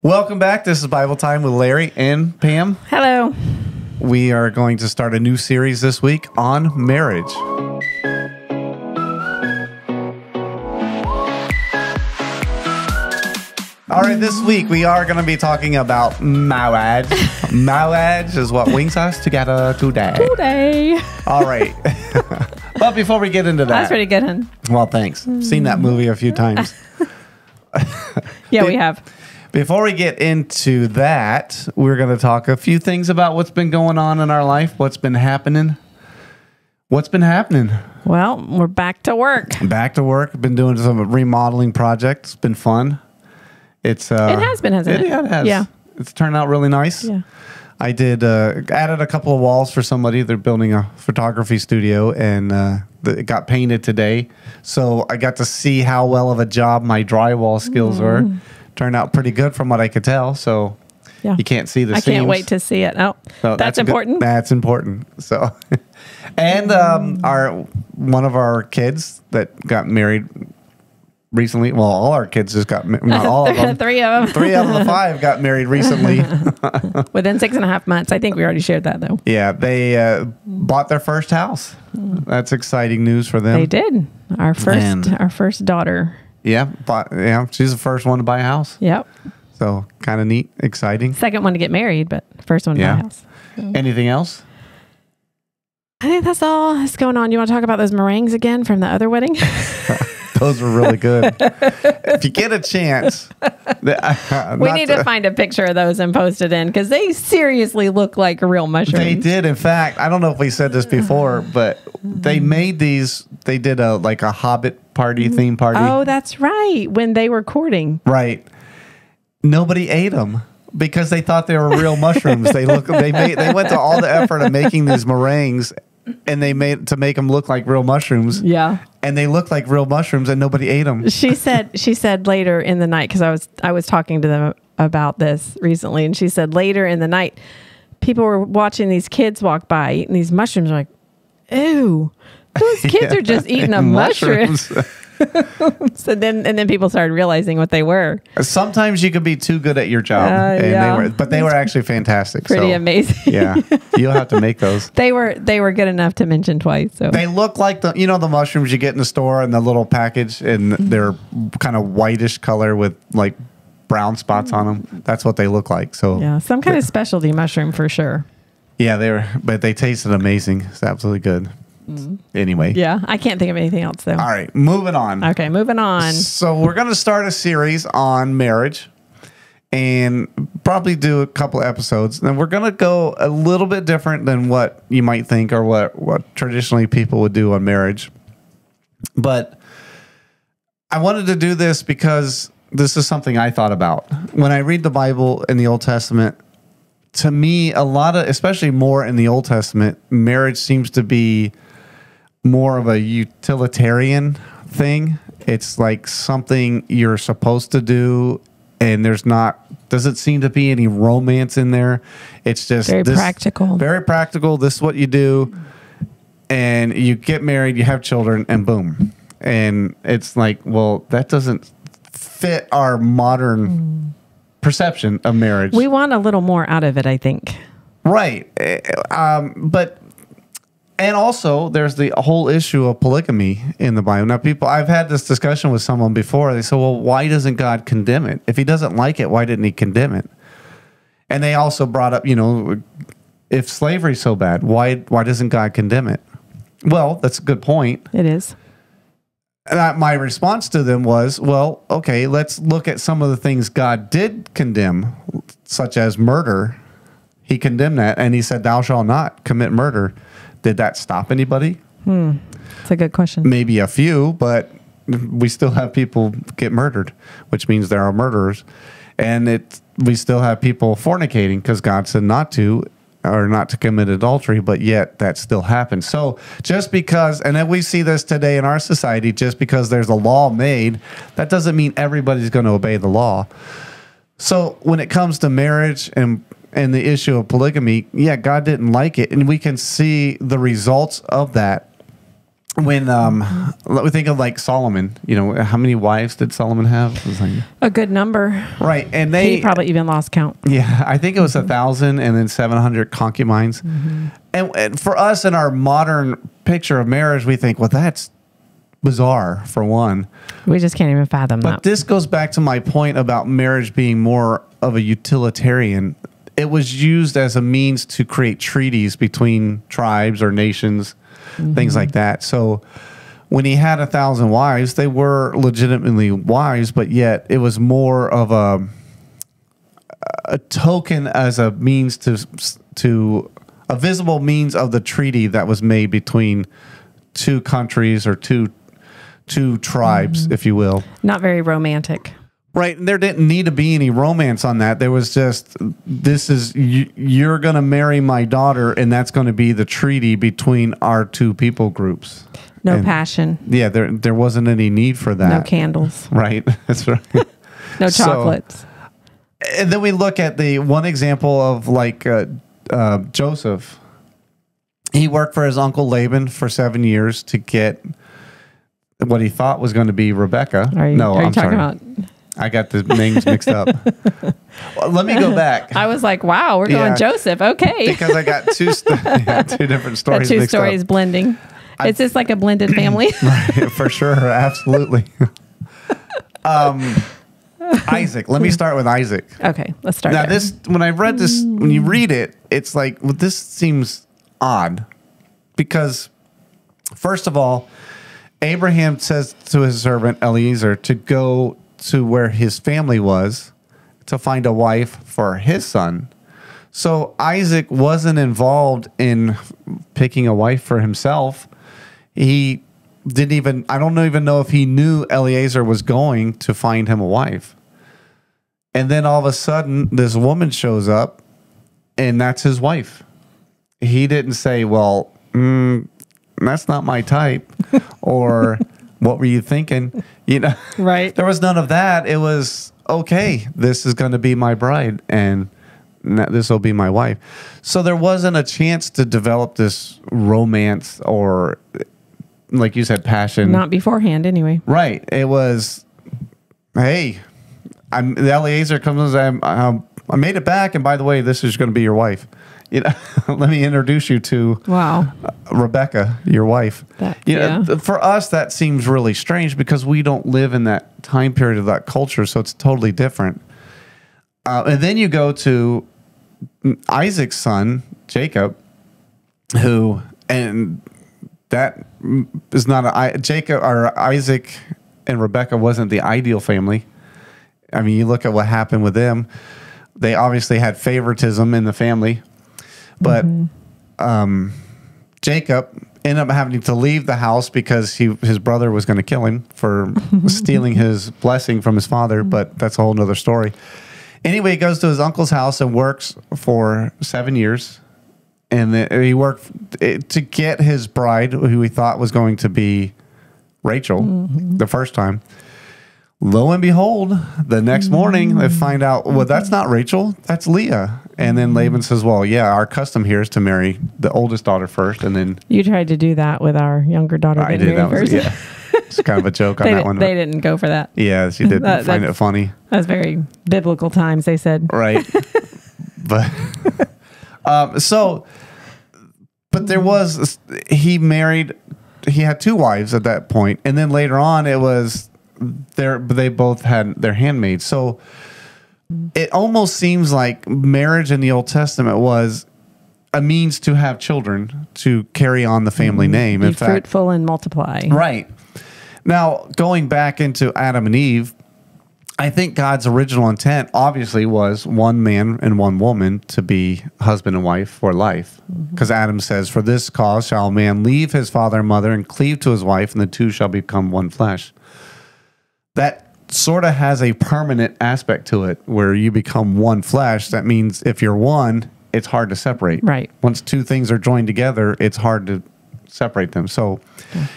Welcome back. This is Bible Time with Larry and Pam. Hello. We are going to start a new series this week on marriage. All right, this week we are going to be talking about marriage. Marriage is what brings us together today. All right. But before we get into that. That's pretty good, hun. Well, thanks. Seen that movie a few times. Yeah, we have. Before we get into that, we're going to talk a few things about what's been going on in our life, what's been happening. What's been happening? Well, we're back to work. Back to work. Been doing some remodeling projects. It's been fun. It has been, hasn't it? Yeah, it has. Yeah. It's turned out really nice. Yeah. I did added a couple of walls for somebody. They're building a photography studio, and it got painted today. So I got to see how well of a job my drywall skills were. Turned out pretty good from what I could tell. So Yeah. you can't see the I seams. can't wait to see it. Oh, So that's a good- important. that's important. So, and one of our kids that got married recently. Well, all our kids just got not all of them. Three of them. 3 out of the 5 got married recently. Within 6.5 months. I think we already shared that, though. Yeah, they bought their first house. That's exciting news for them. They did. Our first daughter. Yeah, she's the first one to buy a house. Yep. So kind of neat, exciting. Second one to get married, but first one to buy a house. Anything else? I think that's all that's going on. You want to talk about those meringues again from the other wedding? Those were really good. If you get a chance, We need to find a picture of those and post it in because they seriously look like real mushrooms. They did. In fact, I don't know if we said this before, but they made these. They did a Hobbit party, theme party. Oh, that's right. When they were courting. Right. Nobody ate them because they thought they were real mushrooms. They went to all the effort of making these meringues, and they make them look like real mushrooms. Yeah. And they look like real mushrooms, and nobody ate them. She said later in the night, because I was talking to them about this recently, and she said later in the night, people were watching these kids walk by eating these mushrooms, like, ew, those kids are just eating a mushroom. So then people started realizing what they were. Sometimes you could be too good at your job, and they were actually fantastic. Pretty amazing. Yeah, you'll have to make those. They were good enough to mention twice. So they look like the mushrooms you get in the store in the little package, and they're kind of whitish color with like brown spots on them. That's what they look like. So yeah, some kind of specialty mushroom for sure. Yeah, but they tasted amazing. It's absolutely good. Anyway. Yeah, I can't think of anything else though. All right, moving on. Okay, moving on. So we're going to start a series on marriage and probably do a couple of episodes. And we're going to go a little bit different than what you might think or what traditionally people would do on marriage. But I wanted to do this because this is something I thought about. When I read the Bible in the Old Testament, to me, especially more in the Old Testament, marriage seems to be more of a utilitarian thing. It's like something you're supposed to do, and doesn't seem to be any romance in there. It's just practical. Very practical. This is what you do, and you get married, you have children, and boom. And it's like, well, that doesn't fit our modern perception of marriage. We want a little more out of it, I think. Right. And also, there's the whole issue of polygamy in the Bible. Now, I've had this discussion with someone before. They say, well, why doesn't God condemn it? If he doesn't like it, why didn't he condemn it? And they also brought up, if slavery's so bad, why doesn't God condemn it? Well, that's a good point. It is. And my response to them was, well, okay, let's look at some of the things God did condemn, such as murder. He condemned that, and he said, thou shalt not commit murder. Did that stop anybody? That's a good question. Maybe a few, but we still have people get murdered, which means there are murderers. And we still have people fornicating because God said not to commit adultery, but yet that still happens. So just because, and then we see this today in our society, just because there's a law made, that doesn't mean everybody's going to obey the law. So when it comes to marriage and the issue of polygamy, yeah, God didn't like it, and we can see the results of that when we think of like Solomon, you know, how many wives did Solomon have? It was like, A good number. right, and He probably even lost count. yeah, I think it was 1,000 and then 700 concubines. And for us in our modern picture of marriage, we think, well, that's bizarre for one. We just can't even fathom But that. this goes back to my point about marriage being more of a utilitarian. It was used as a means to create treaties between tribes or nations, things like that. So when he had 1,000 wives, they were legitimately wives, but yet it was more of a token as a means to a visible means of the treaty that was made between two countries or two tribes, if you will. Not very romantic. Right. And there didn't need to be any romance on that. There was just, this is, you're going to marry my daughter, and that's going to be the treaty between our two people groups. No And, passion. yeah, there wasn't any need for that. No candles. Right. That's right. No So- chocolates. And then we look at the one example of like Joseph. He worked for his uncle Laban for 7 years to get what he thought was going to be Rebecca. Are you talking sorry. about? I got the names mixed up. Well, let me go back. I was like, wow, we're Yeah. going Joseph. Okay. Because I got two different Got stories two mixed stories blending. It's just like a blended family. up. For sure, absolutely. Isaac. Let me start with Isaac. Okay, let's start Now, there. when I read this, when you read it, it's like, well, this seems odd because, first of all, Abraham says to his servant Eliezer to go to where his family was to find a wife for his son. So Isaac wasn't involved in picking a wife for himself. He didn't even, I don't even know if he knew Eliezer was going to find him a wife. And then all of a sudden, this woman shows up, and that's his wife. He didn't say, well, that's not my type, or what were you thinking? You know, Right. There was none of that. It was, okay, this is going to be my bride, and this will be my wife. So there wasn't a chance to develop this romance or, like you said, passion. Not beforehand, anyway. Right. It was, hey, the Eliezer comes and I made it back, and by the way, this is going to be your wife. You know, let me introduce you to Wow. Rebecca, your wife. Yeah. For us, that seems really strange because we don't live in that time period of that culture, so it's totally different. And then you go to Isaac's son, Jacob, who, and that is not Jacob or Isaac and Rebecca wasn't the ideal family. I mean, you look at what happened with them. They obviously had favoritism in the family, but Jacob ended up having to leave the house because his brother was going to kill him for stealing his blessing from his father. But that's a whole nother story. Anyway, he goes to his uncle's house and works for 7 years. And then he worked to get his bride, who he thought was going to be Rachel the first time. Lo and behold, the next morning they find out, well, that's not Rachel, that's Leah. And then Laban says, well, yeah, our custom here is to marry the oldest daughter first. And then You tried to do that with our younger daughter. I getting did that. married Was, first. yeah, it's kind of a joke on that one. They didn't go for that. Yeah, she did That- find it that's- funny. That was very biblical times, they said. Right. But but there was, he had two wives at that point, and then later on it was they both had their handmaids. So it almost seems like marriage in the Old Testament was a means to have children, to carry on the family name. Be In fact, fruitful and multiply. right. Now, going back into Adam and Eve, I think God's original intent obviously was one man and one woman to be husband and wife for life. Because Adam says, for this cause shall a man leave his father and mother and cleave to his wife, and the two shall become one flesh. That sort of has a permanent aspect to it where you become one flesh. That means if you're one, it's hard to separate. Right. Once two things are joined together, it's hard to separate them. So,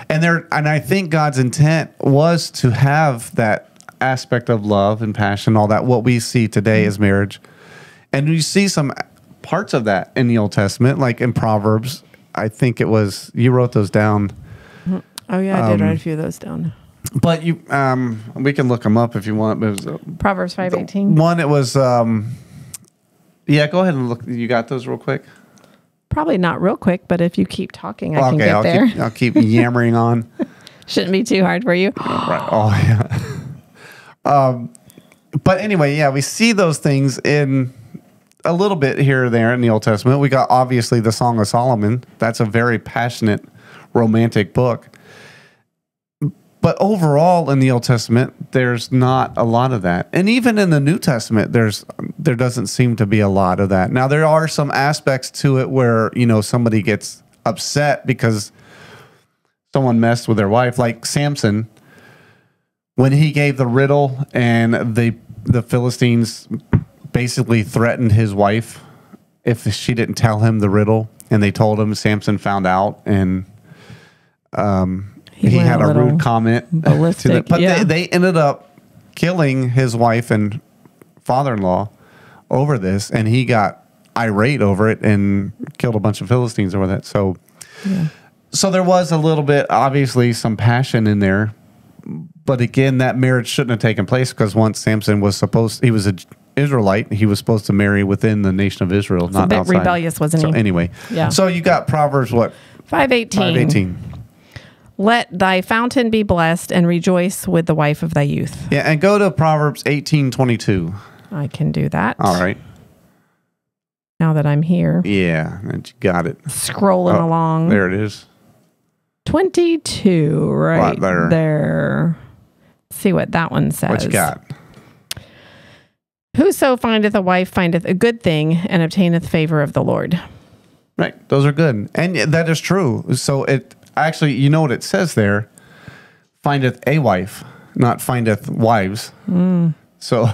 and I think God's intent was to have that aspect of love and passion, all that, what we see today as marriage. And you see some parts of that in the Old Testament, like in Proverbs. I think it was, you wrote those down. Oh yeah, I did write a few of those down. But you, we can look them up if you want. But it was, Proverbs 5:18. one, it was, yeah. Go ahead and look. You got those real quick. Probably not real quick, but if you keep talking, I can get I'll there. I'll keep yammering on. Shouldn't be too hard for you. Right. Oh yeah. But anyway, yeah, we see those things in a little bit here or there in the Old Testament. We got obviously the Song of Solomon. That's a very passionate, romantic book. But overall, in the Old Testament, there's not a lot of that, and even in the New Testament, there doesn't seem to be a lot of that. Now, there are some aspects to it where somebody gets upset because someone messed with their wife, like Samson, when he gave the riddle, and the Philistines basically threatened his wife if she didn't tell him the riddle, and they told him. Samson found out, and he had a rude comment ballistic, but they ended up killing his wife and father-in-law over this, and he got irate over it and killed a bunch of Philistines over that. So there was a little bit, obviously, some passion in there. But again, that marriage shouldn't have taken place, because once Samson was he was an Israelite, he was supposed to marry within the nation of Israel, not a bit outside. rebellious, wasn't he? So anyway, so you got Proverbs what? 5:18. Let thy fountain be blessed, and rejoice with the wife of thy youth. Yeah, and go to Proverbs 18:22. I can do that. All right. Now that I'm here. Yeah, and you got it. Scrolling along. There it is. 22, right there. See what that one says. What you got? Whoso findeth a wife findeth a good thing, and obtaineth favor of the Lord. Right. Those are good. And that is true. So it actually, you know what it says there? Findeth a wife, not findeth wives. So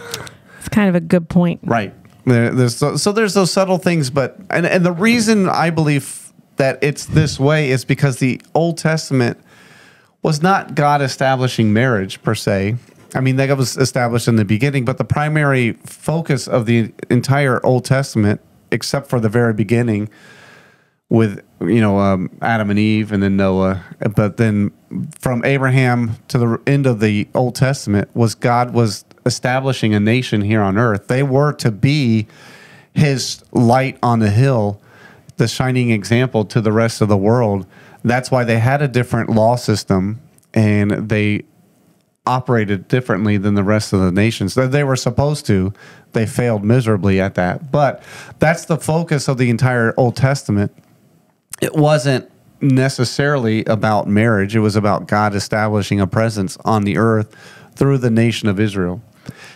it's kind of a good point. Right. There's those subtle things, but and the reason I believe that it's this way is because the Old Testament was not God establishing marriage per se. I mean, that was established in the beginning, but the primary focus of the entire Old Testament, except for the very beginning with, Adam and Eve and then Noah, but then from Abraham to the end of the Old Testament, was God was establishing a nation here on earth. They were to be his light on the hill, the shining example to the rest of the world. That's why they had a different law system, and they operated differently than the rest of the nations. They were supposed to. They failed miserably at that. But that's the focus of the entire Old Testament. It wasn't necessarily about marriage. It was about God establishing a presence on the earth through the nation of Israel.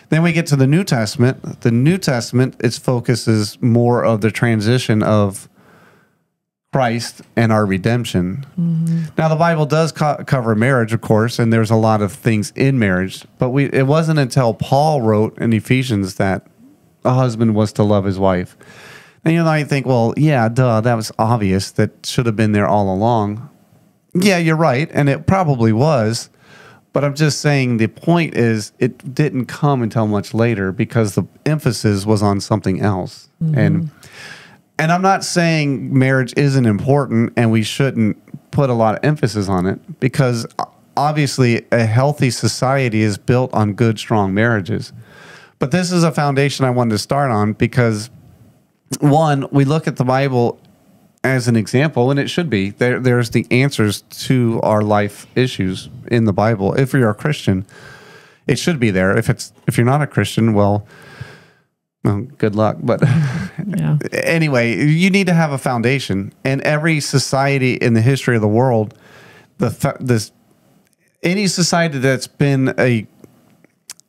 Then we get to the New Testament. The New Testament, its focus is more of the transition of Christ and our redemption. Now, the Bible does cover marriage, of course, and there's a lot of things in marriage, but it wasn't until Paul wrote in Ephesians that a husband was to love his wife. And you think, well, yeah, duh, that was obvious. That should have been there all along. Yeah, you're right, and it probably was. But I'm just saying the point is it didn't come until much later because the emphasis was on something else. And I'm not saying marriage isn't important and we shouldn't put a lot of emphasis on it, because obviously a healthy society is built on good, strong marriages. But this is a foundation I wanted to start on because, one, we look at the Bible as an example, and it should be. There's the answers to our life issues in the Bible. If you're a Christian, it should be there. If you're not a Christian, well, good luck. But anyway, you need to have a foundation. And every society in the history of the world, any society that's been an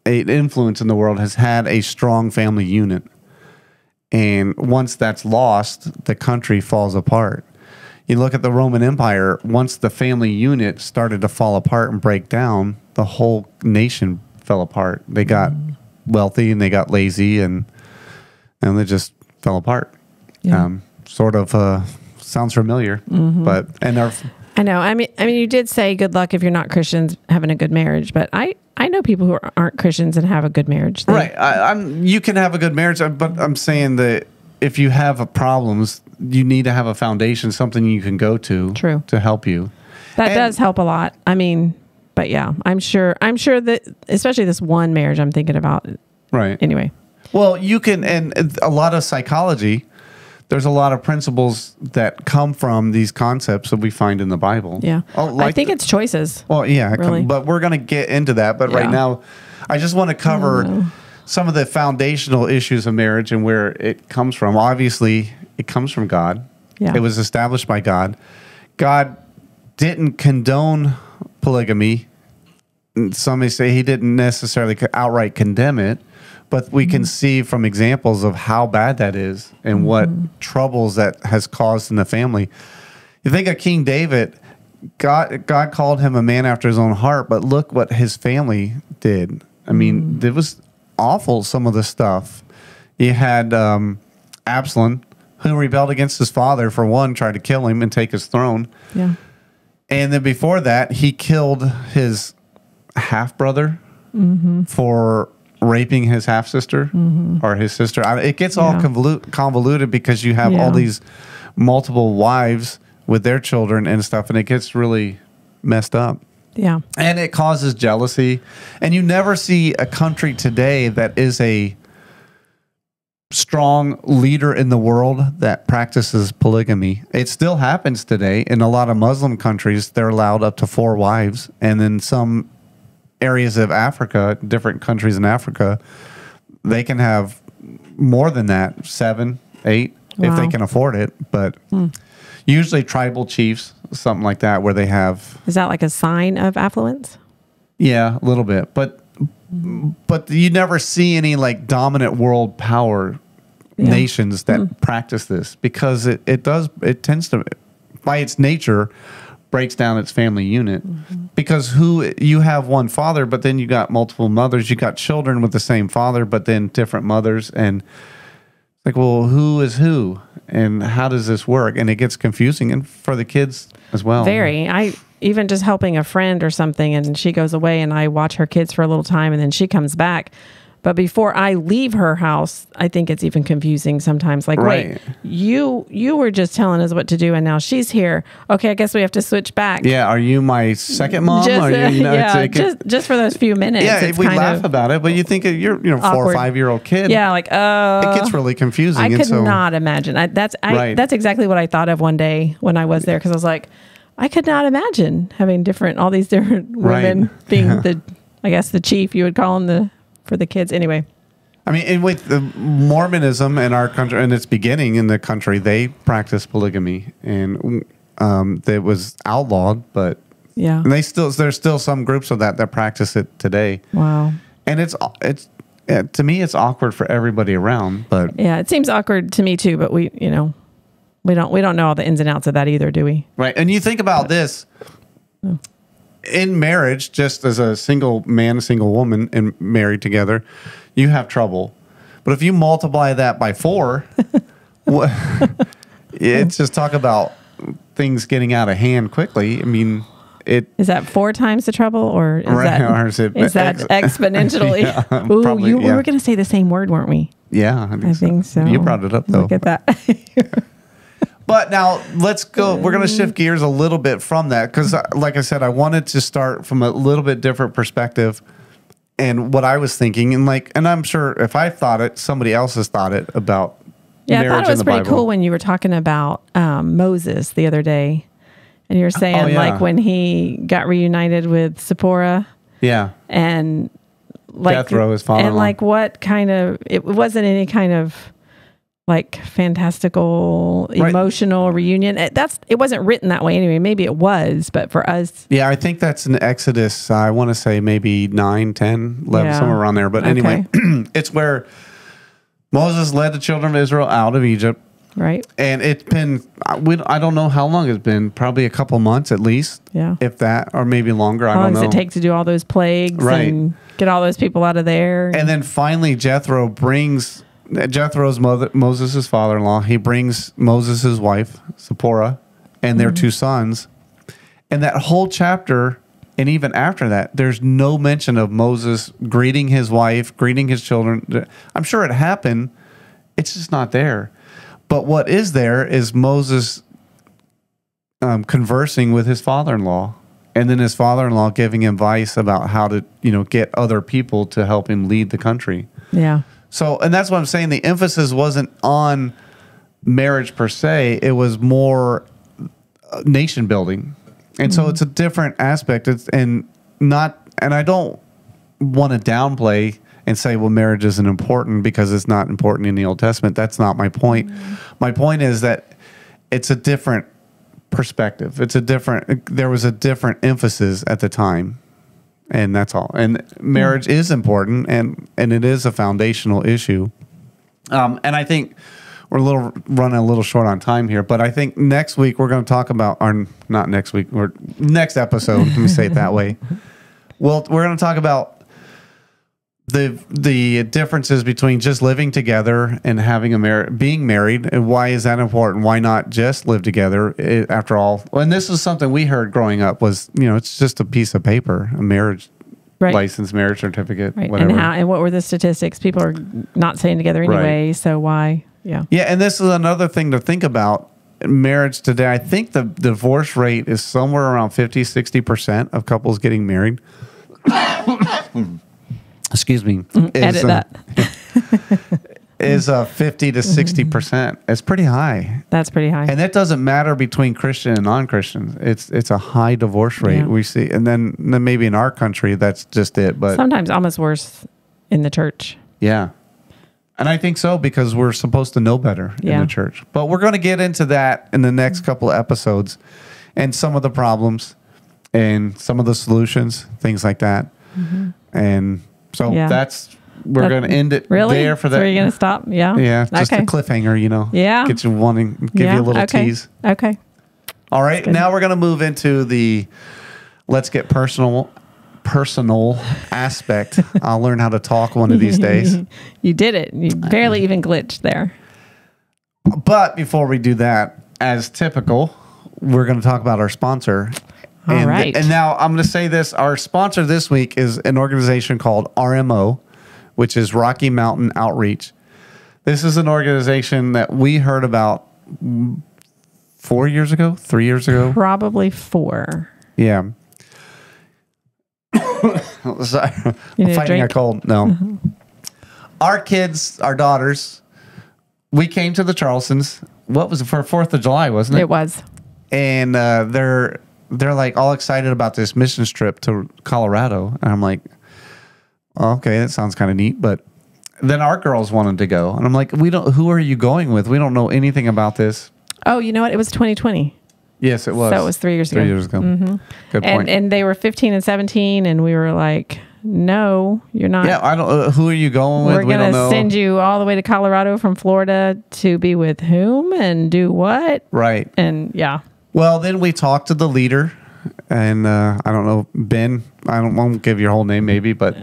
influence in the world has had a strong family unit. And once that's lost, the country falls apart. You look at the Roman Empire, once the family unit started to fall apart and break down, the whole nation fell apart. They got wealthy and they got lazy and they just fell apart. Sort of sounds familiar, but I know. I mean, you did say good luck if you're not Christians having a good marriage, but I know people who aren't Christians and have a good marriage. Right. You can have a good marriage, but I'm saying that if you have problems, you need to have a foundation, something you can go to to help you. That And- does help a lot. I mean, but yeah, I'm sure that especially this one marriage I'm thinking about. Right. Anyway, Well, you can, and a lot of psychology, there's a lot of principles that come from these concepts that we find in the Bible. yeah. Oh, I think it's choices. Well, yeah, Really. but we're going to get into that. But right Yeah. now, I just want to cover some of the foundational issues of marriage and where it comes from. Obviously, it comes from God. Yeah. It was established by God. God didn't condone polygamy. Some may say he didn't necessarily outright condemn it, but we can see from examples of how bad that is and what troubles that has caused in the family. You think of King David, God called him a man after his own heart, but look what his family did. I mean, it was awful, some of the stuff. You had Absalom, who rebelled against his father, for one, tried to kill him and take his throne. Yeah. And then before that, he killed his half brother for raping his half sister or his sister. It gets all Yeah. convoluted because you have Yeah. all these multiple wives with their children and stuff, and it gets really messed up. Yeah. And it causes jealousy. And you never see a country today that is a strong leader in the world that practices polygamy. It still happens today. In a lot of Muslim countries, they're allowed up to 4 wives. And in some areas of Africa, different countries in Africa, they can have more than that, 7, 8, if they Wow. can afford it. But usually tribal chiefs, something like that, where they have... Is that like a sign of affluence? Yeah, a little bit, but you never see any like dominant world power nations that practice this because it tends to, by its nature, breaks down its family unit because you have one father, but then you got multiple mothers, you got children with the same father, but then different mothers, and like, well, who is who, and how does this work? And it gets confusing, and for the kids as well. Very. I even just helping a friend or something, and she goes away, and I watch her kids for a little time, and then she comes back. But before I leave her house, I think it's even confusing sometimes. Like, Right. wait, you were just telling us what to do, and now she's here. Okay, I guess we have to switch back. Yeah, are you my second mom? Just, Are you know, yeah, it's- just for those few minutes. yeah, it's we kind laugh of, about it, but you think you're 4 or awkward. 5-year-old kid. Yeah, like it gets really confusing. I and could so, not imagine. Right. That's exactly what I thought of one day when I was there, because I was like, I could not imagine having all these different women being I guess the chief, you would call them for the kids. Anyway. I mean, and with the Mormonism in our country, in its beginning in the country, they practiced polygamy, and it was outlawed. But Yeah. and there's still some groups of that practice it today. Wow. And it's to me, it's awkward for everybody around. But Yeah, it seems awkward to me too, but we don't know all the ins and outs of that either, do we? right, and you think about this. In marriage, just as a single man, a single woman, and married together, you have trouble. But if you multiply that by 4, it's just talk about things getting out of hand quickly. I mean, Is that 4 times the trouble, or is Right, that or is it exponentially? Yeah, Ooh, probably, we yeah. were going to say the same word, weren't we? yeah, I think so. You brought it up though. Look at that. But now let's go. We're going to shift gears a little bit from that because, like I said, I wanted to start from a little bit different perspective and what I was thinking, and I'm sure if I thought it, somebody else has thought it about Yeah, I marriage thought it in was the pretty Bible. cool when you were talking about Moses the other day, and you were saying yeah. like when he got reunited with Zipporah Yeah, and like Jethro, his father-in-law. and like what kind of it wasn't any kind of like fantastical emotional reunion. It wasn't written that way anyway. Maybe it was, but for us, yeah. I think that's in Exodus. I want to say maybe 9, 10, 11, Yeah. somewhere around there. But anyway, it's where Moses led the children of Israel out of Egypt. right? And it's been, I don't know how long it's been, probably a couple months at least, Yeah. if that, or maybe longer. I How long don't does know. it take to do all those plagues Right. and get all those people out of there? And then finally, Jethro's Moses' father-in-law, he brings Moses' wife, Zipporah, and their 2 sons. And that whole chapter, and even after that, there's no mention of Moses greeting his wife, greeting his children. I'm sure it happened. It's just not there. But what is there is Moses conversing with his father-in-law, and then his father-in-law giving advice about how to, get other people to help him lead the country. Yeah. So, and that's what I'm saying. The emphasis wasn't on marriage per se; it was more nation building, and so it's a different aspect. And I don't want to downplay and say, well, marriage isn't important because it's not important in the Old Testament. That's not my point. My point is that it's a different perspective. There was a different emphasis at the time, and that's all. And marriage is important, and it is a foundational issue. And I think we're running a little short on time here, but I think next week we're going to talk about, or not next week, or next episode, let me say it that way. Well, we're going to talk about the differences between just living together and having being married, and why is that important? Why not just live together after all? And this is something we heard growing up was, it's just a piece of paper, a marriage license, marriage certificate, right. whatever. And what were the statistics? People are not staying together anyway, so why? Yeah. Yeah, and this is another thing to think about. Marriage today, I think the divorce rate is somewhere around 50-60% of couples getting married. Excuse me. Edit that. Is 50 to 60%. It's pretty high. That's pretty high. And that doesn't matter between Christian and non-Christian. It's a high divorce rate we see. And then maybe in our country, that's just it. But sometimes almost worse in the church. Yeah. And I think so, because we're supposed to know better in the church. But we're going to get into that in the next couple of episodes, and some of the problems and some of the solutions, things like that. And so we're going to end it there for that. So are you going to stop? Yeah. Yeah. Just a cliffhanger, Yeah. Get you wanting, give you a little tease. Okay. All right. Now we're going to move into the let's get personal aspect. I'll learn how to talk one of these days. You did it. You barely even glitched there. But before we do that, as typical, we're going to talk about our sponsor. All right. And now I'm going to say this. Our sponsor this week is an organization called RMO, which is Rocky Mountain Outreach. This is an organization that we heard about 3 years ago. Probably 4. Yeah. Sorry. I'm fighting a cold. No. Our kids, our daughters, we came to the Charlestons. What was it, for 4th of July, wasn't it? It was. And they're like all excited about this missions trip to Colorado. And I'm like, okay, that sounds kind of neat. But then our girls wanted to go. And I'm like, who are you going with? We don't know anything about this. Oh, you know what? It was 2020. Yes, it was. So it was 3 years ago. 3 years ago. Good point. And they were 15 and 17, and we were like, no, you're not. Yeah, I don't. Who are you going with? We're going to send you all the way to Colorado from Florida to be with whom and do what? Right. And yeah. Well, then we talked to the leader, and I don't know, Ben. Won't give your whole name, maybe, but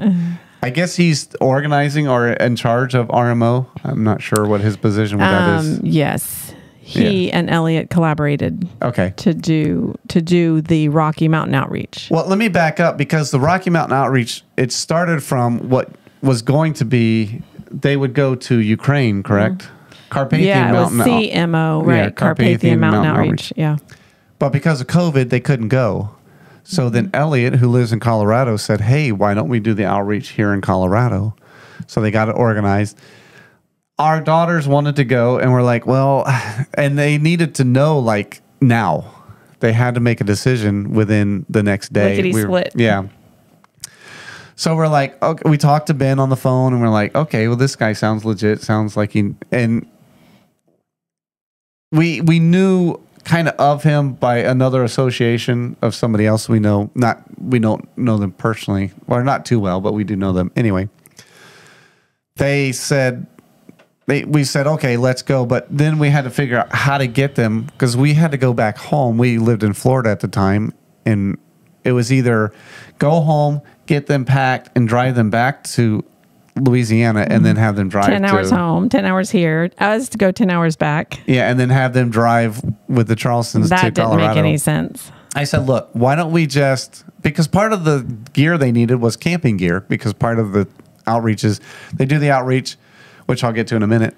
I guess he's organizing or in charge of RMO. I'm not sure what his position with that is. Yes. He and Elliot collaborated to do the Rocky Mountain Outreach. Well, let me back up, because the Rocky Mountain Outreach, it started from what was going to be, they would go to Ukraine, correct? Carpathian Mountain. Yeah, it was CMO, right? Yeah, Carpathian Mountain Outreach. Yeah. But because of COVID, they couldn't go. So then Elliot, who lives in Colorado, said, hey, why don't we do the outreach here in Colorado? So they got it organized. Our daughters wanted to go, and we're like, well, and they needed to know, like, now. They had to make a decision within the next day. Split. Yeah. So we're like, okay, we talked to Ben on the phone, and we're like, okay, well, this guy sounds legit. Sounds like and we knew kind of him by another association of somebody else we know. We don't know them personally, or not too well, but we do know them. Anyway, we said, okay, let's go. But then we had to figure out how to get them, because we had to go back home. We lived in Florida at the time, and it was either go home, get them packed, and drive them back to Louisiana, and then have them drive 10 hours home, 10 hours here. Us to go 10 hours back. Yeah, and then have them drive with the Charlestons to Colorado. That didn't make any sense. I said, look, why don't we because part of the gear they needed was camping gear, because part of the outreach is they do the outreach, which I'll get to in a minute.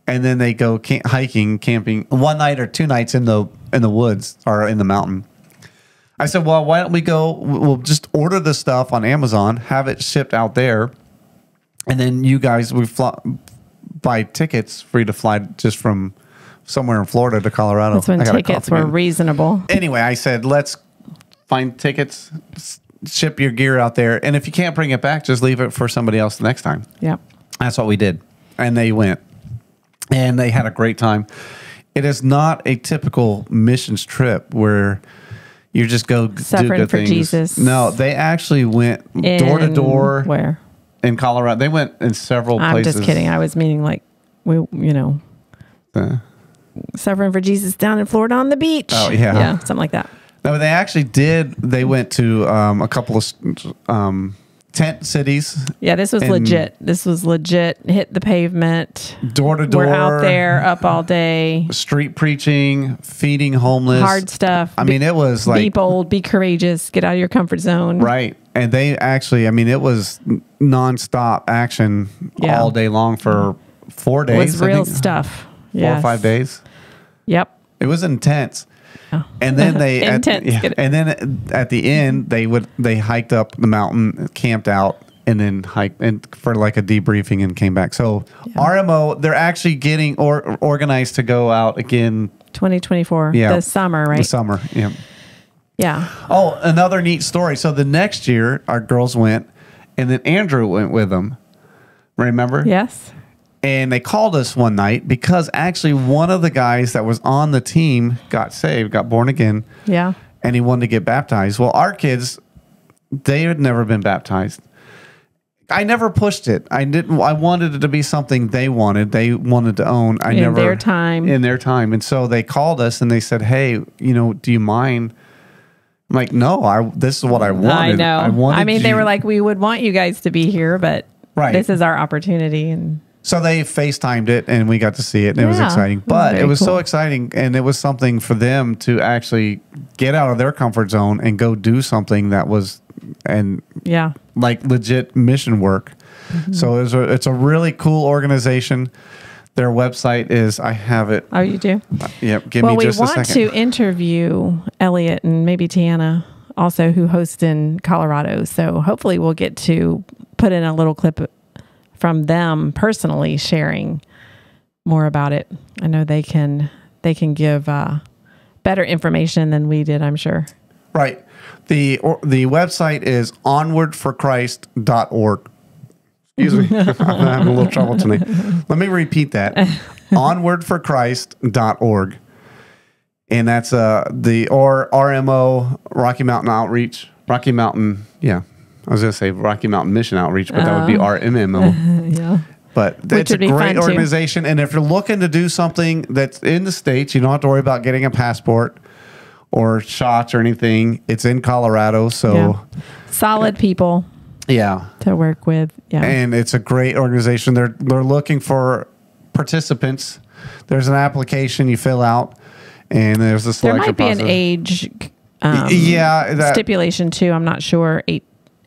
and then they go hiking, camping 1 night or 2 nights in the woods or in the mountain. I said, well, why don't we go? We'll just order the stuff on Amazon, have it shipped out there, and then you guys buy tickets for you to fly just from somewhere in Florida to Colorado. That's when tickets were reasonable. Anyway, I said, let's find tickets, ship your gear out there, and if you can't bring it back, just leave it for somebody else the next time. Yep. That's what we did, and they went, and they had a great time. It is not a typical missions trip where you just go suffering do good for things. Jesus. No, they actually went door to door. Where? In Colorado. They went in several places. I'm just kidding. I was meaning like suffering for Jesus down in Florida on the beach. Oh, yeah. Yeah, something like that. No, they actually did. They went to a couple of tent cities. Yeah, this was legit. This was legit. Hit the pavement. Door to door. We're out there up all day. Street preaching, feeding homeless. Hard stuff. I mean, it was like... Be bold, be courageous, get out of your comfort zone. Right. And they actually, I mean, it was nonstop action all day long for 4 days. It was real stuff. 4 or 5 days. Yep. It was intense. Oh. And then they and then at the end they hiked up the mountain, camped out, and then hiked and for like a debriefing and came back. So RMO, they're actually getting organized to go out again 2024. The summer, right? The summer. Yeah. Yeah. Oh, another neat story. So the next year our girls went, and then Andrew went with them. Remember? Yes. And they called us one night because actually one of the guys that was on the team got saved, got born again. Yeah. And he wanted to get baptized. Well, our kids, they had never been baptized. I never pushed it. I wanted it to be something they wanted. They wanted to own. In their time. And so they called us and they said, hey, do you mind? I'm like, no, this is what I wanted. I know. They were like, we would want you guys to be here, but this is our opportunity. And so they FaceTimed it, and we got to see it, and it was exciting. But it was cool. So exciting, and it was something for them to actually get out of their comfort zone and go do something that was, like legit mission work. Mm-hmm. So it's a really cool organization. Their website is, I have it. Oh, you do? Yep. Give me just a second. We want to interview Elliot and maybe Tiana also, who host in Colorado. So hopefully we'll get to put in a little clip from them personally sharing more about it. I know they can give better information than we did, I'm sure. Right. The website is onwardforchrist.org. Excuse me. I'm having a little trouble tonight. Let me repeat that. onwardforchrist.org. And that's RMO, Rocky Mountain Outreach. Rocky Mountain, I was going to say Rocky Mountain Mission Outreach, but that would be RMMO. Yeah. But it's a great organization. And if you're looking to do something that's in the States, you don't have to worry about getting a passport or shots or anything. It's in Colorado. So solid people. Yeah. To work with. Yeah. And it's a great organization. They're looking for participants. There's an application you fill out, and there's a selection process. There might be an age stipulation too. I'm not sure.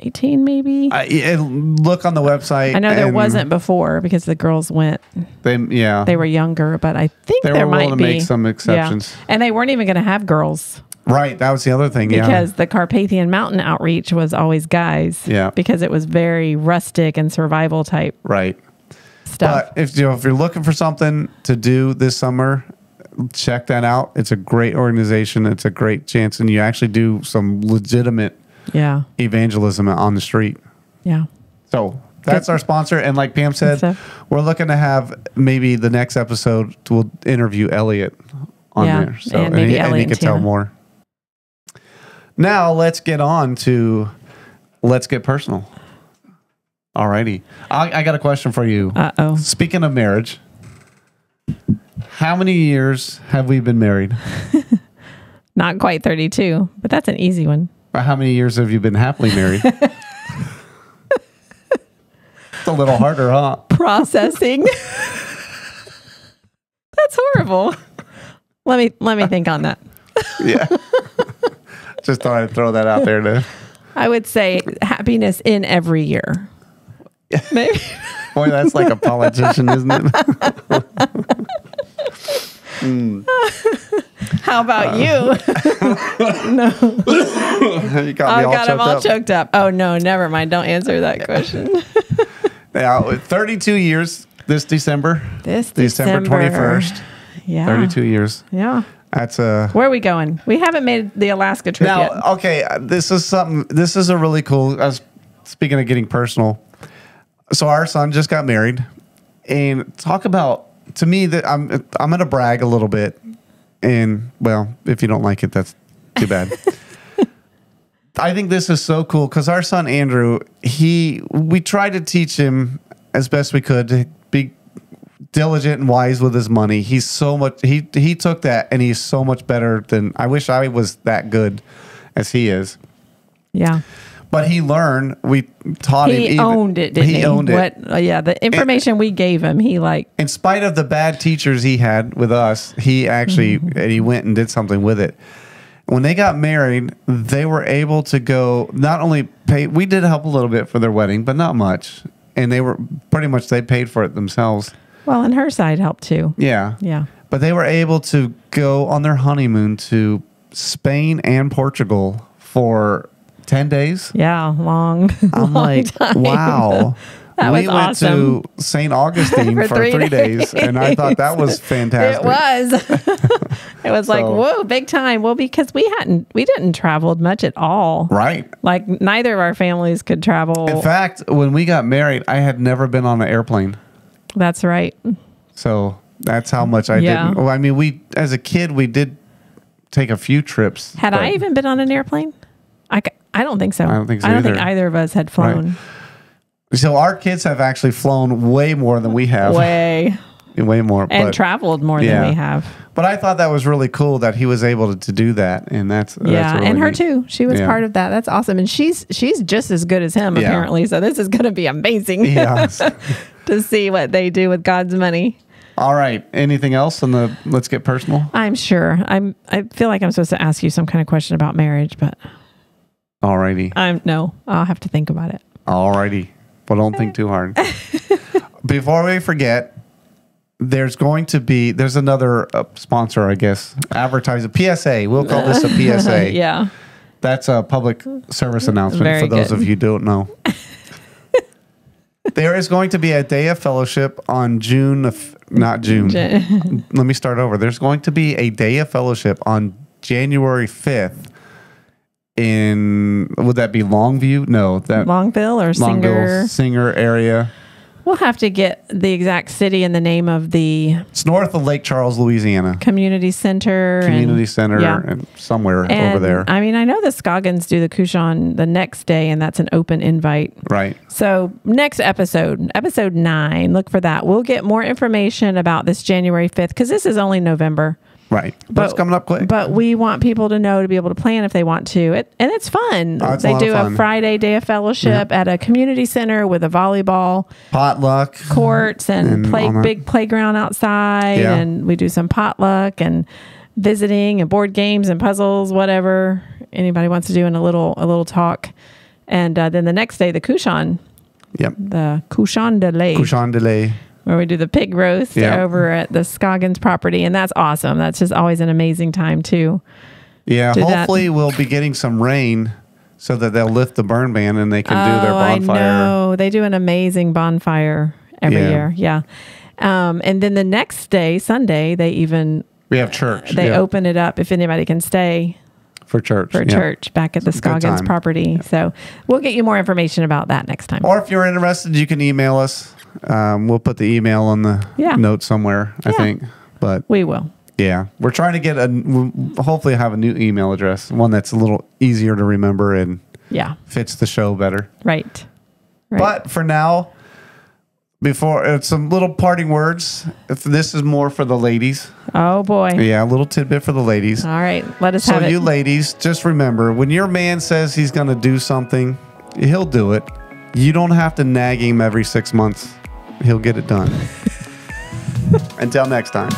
18 maybe. Look on the website. I know there wasn't before because the girls went. They were younger, but I think there might be. They were willing to make some exceptions. Yeah. And they weren't even going to have girls. Right, that was the other thing. Because the Carpathian Mountain outreach was always guys. Yeah. Because it was very rustic and survival type. Right. Stuff. But if you're looking for something to do this summer, check that out. It's a great organization. It's a great chance, and you actually do some legitimate evangelism on the street. Yeah. So that's our sponsor, and like Pam said, we're looking to have maybe the next episode we'll interview Elliot on there, so and maybe he can tell more. Now let's get on to let's get personal. Alrighty, I got a question for you. Uh-oh. Speaking of marriage, how many years have we been married? Not quite 32, but that's an easy one. How many years have you been happily married? It's a little harder, huh? Processing. That's horrible. Let me think on that. Yeah. Just thought I'd throw that out there too. I would say happiness in every year. Maybe. Boy, that's like a politician, isn't it? How about you? No. You got me all got choked him all up. choked up. Oh, no, never mind. Don't answer that question. Now, 32 years this December. This December December. 21st. Yeah. 32 years. Yeah. That's a... Where are we going? We haven't made the Alaska trip Now, yet. okay, this is a really cool, speaking of getting personal. So our son just got married, and talk about, to me, that I'm going to brag a little bit, and well, if you don't like it, that's too bad. I think this is so cool because our son Andrew, we tried to teach him as best we could to be diligent and wise with his money. He's so much, he took that and he's so much better than, I wish I was that good as he is. Yeah. But he learned, we taught him. He owned it, didn't he? He owned it. Yeah, the information we gave him, he like. In spite of the bad teachers he had with us, he actually, he went and did something with it. When they got married, they were able to go, not only pay, we did help a little bit for their wedding, but not much. And they were pretty much, they paid for it themselves. Well, and her side helped too. Yeah. Yeah. But they were able to go on their honeymoon to Spain and Portugal for 10 days. Yeah, long. I'm long like, time. wow. That We was went awesome. to St. Augustine For for 3 3 days, and I thought that was fantastic. It was. It was like, So- whoa, big time. Well, because we didn't travel much at all. Right. Like neither of our families could travel. In fact, when we got married, I had never been on an airplane. That's right. So that's how much I Yeah. didn't. Well, I mean, as a kid, we did take a few trips. Had but- I even been on an airplane? I don't think so. I don't think so I don't think either. either of us had flown. So our kids have actually flown way more than we have. Way. Way more. And but, traveled more yeah. than we have. but I thought that was really cool that he was able to do that. And that's Yeah, really and her neat. too. She was Yeah. part of that. That's awesome. And she's just as good as him, Yeah. apparently. So this is going to be amazing Yeah. to see what they do with God's money. All right. Anything else on the Let's Get Personal? I'm sure. I feel like I'm supposed to ask you some kind of question about marriage, but All righty. no, I'll have to think about it. All righty. Well, don't think too hard. Before we forget, there's another sponsor, I guess, advertiser, PSA. We'll call this a PSA. Yeah. That's a public service announcement Very for those good. of you who don't know. There is going to be a day of fellowship on not June. Let me start over. There's going to be a day of fellowship on January 5th would that be Longview? No, that Longville or Singer. Singer area. We'll have to get the exact city and the name of the It's north of Lake Charles, Louisiana. community center. Community center yeah. and somewhere over And, there. I mean, I know the Scoggins do the Kushan the next day, and that's an open invite. Right. So next episode 9, look for that. We'll get more information about this January 5th because this is only November. Right. But it's coming up quick. But we want people to know to be able to plan if they want to. And it's fun. Oh, it's a They lot of do fun. a Friday day of fellowship at a community center with a volleyball Potluck. courts and all that. big playground outside. Yeah. And we do some potluck and visiting and board games and puzzles, whatever anybody wants to do, and a little talk. And then the next day, the Kushan, Yep. the Kushan de Lait, Couchon de lait. where we do the pig roast Yeah. over at the Scoggins property. And that's awesome. That's just always an amazing time too. Yeah. Do that. Hopefully we'll be getting some rain so that they'll lift the burn ban and they can do their bonfire. I know. They do an amazing bonfire every Yeah. year. Yeah. And then the next day, Sunday, they We have church. they yeah, open it up if anybody can stay for church. for yeah. church back at the It's a good Scoggins time. property. So we'll get you more information about that next time. Or if you're interested, you can email us. We'll put the email on the Yeah. note somewhere, I Yeah. think. But We will. yeah, we're trying to get we'll hopefully have a new email address, one that's a little easier to remember and Yeah. fits the show better. Right. But for now, before some little parting words, if this is more for the ladies. Oh boy. Yeah, a little tidbit for the ladies. All right. Let us So have it. you ladies, just remember, when your man says he's going to do something, he'll do it. You don't have to nag him every 6 months. He'll get it done. Until next time.